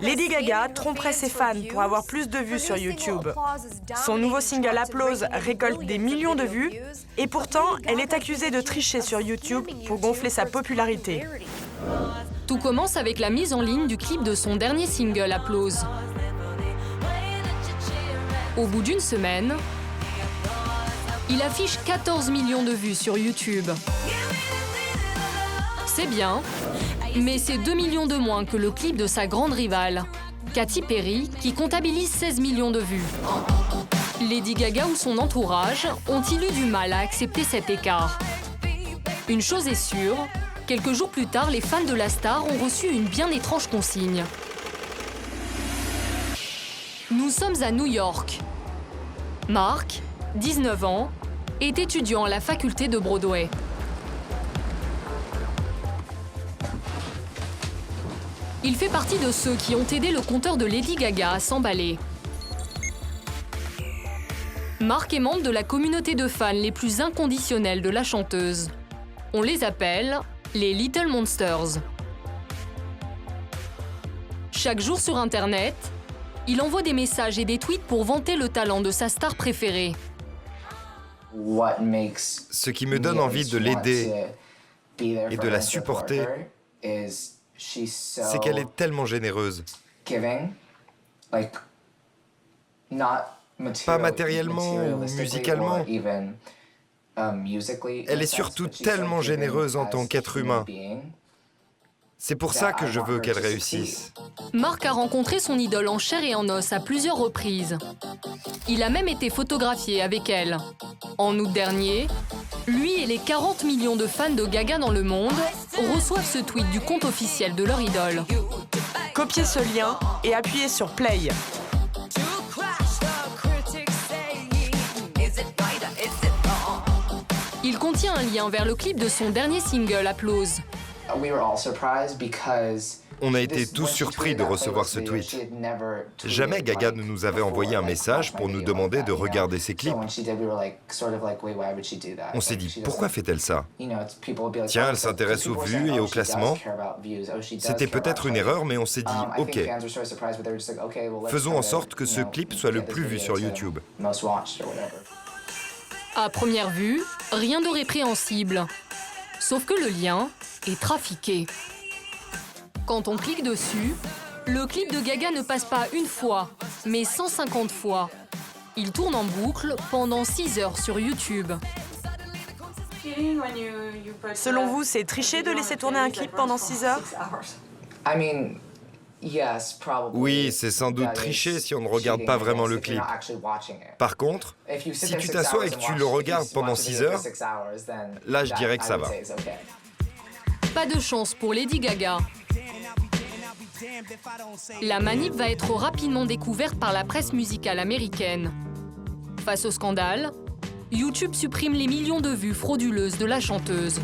Lady Gaga tromperait ses fans pour avoir plus de vues sur YouTube. Son nouveau single Applause récolte des millions de vues et pourtant, elle est accusée de tricher sur YouTube pour gonfler sa popularité. Tout commence avec la mise en ligne du clip de son dernier single Applause. Au bout d'une semaine, il affiche 14 millions de vues sur YouTube. C'est bien, mais c'est 2 millions de moins que le clip de sa grande rivale, Katy Perry, qui comptabilise 16 millions de vues. Lady Gaga ou son entourage ont-ils eu du mal à accepter cet écart? Une chose est sûre, quelques jours plus tard, les fans de la star ont reçu une bien étrange consigne. Nous sommes à New York. Mark, 19 ans, est étudiant à la faculté de Broadway. Il fait partie de ceux qui ont aidé le conteur de Lady Gaga à s'emballer. Mark est membre de la communauté de fans les plus inconditionnels de la chanteuse. On les appelle les Little Monsters. Chaque jour sur Internet, il envoie des messages et des tweets pour vanter le talent de sa star préférée. Ce qui me donne envie de l'aider et de la supporter, c'est qu'elle est tellement généreuse. Pas matériellement ou musicalement. Elle est surtout tellement généreuse en tant qu'être humain. C'est pour ça que je veux qu'elle réussisse. Mark a rencontré son idole en chair et en os à plusieurs reprises. Il a même été photographié avec elle. En août dernier, lui et les 40 millions de fans de Gaga dans le monde reçoivent ce tweet du compte officiel de leur idole. Copiez ce lien et appuyez sur Play. Il contient un lien vers le clip de son dernier single, Applause. On a été tous surpris de recevoir ce tweet. Jamais Gaga ne nous avait envoyé un message pour nous demander de regarder ses clips. On s'est dit, pourquoi fait-elle ça? Tiens, elle s'intéresse aux vues et au classement. C'était peut-être une erreur, mais on s'est dit, ok, faisons en sorte que ce clip soit le plus vu sur YouTube. À première vue, rien de répréhensible. Sauf que le lien est trafiqué. Quand on clique dessus, le clip de Gaga ne passe pas une fois, mais 150 fois. Il tourne en boucle pendant 6 heures sur YouTube. Selon vous, c'est tricher de laisser tourner un clip pendant 6 heures? Oui, c'est sans doute tricher si on ne regarde pas vraiment le clip. Par contre, si tu t'assois et que tu le regardes pendant 6 heures, là je dirais que ça va. Pas de chance pour Lady Gaga. La manip va être rapidement découverte par la presse musicale américaine. Face au scandale, YouTube supprime les millions de vues frauduleuses de la chanteuse.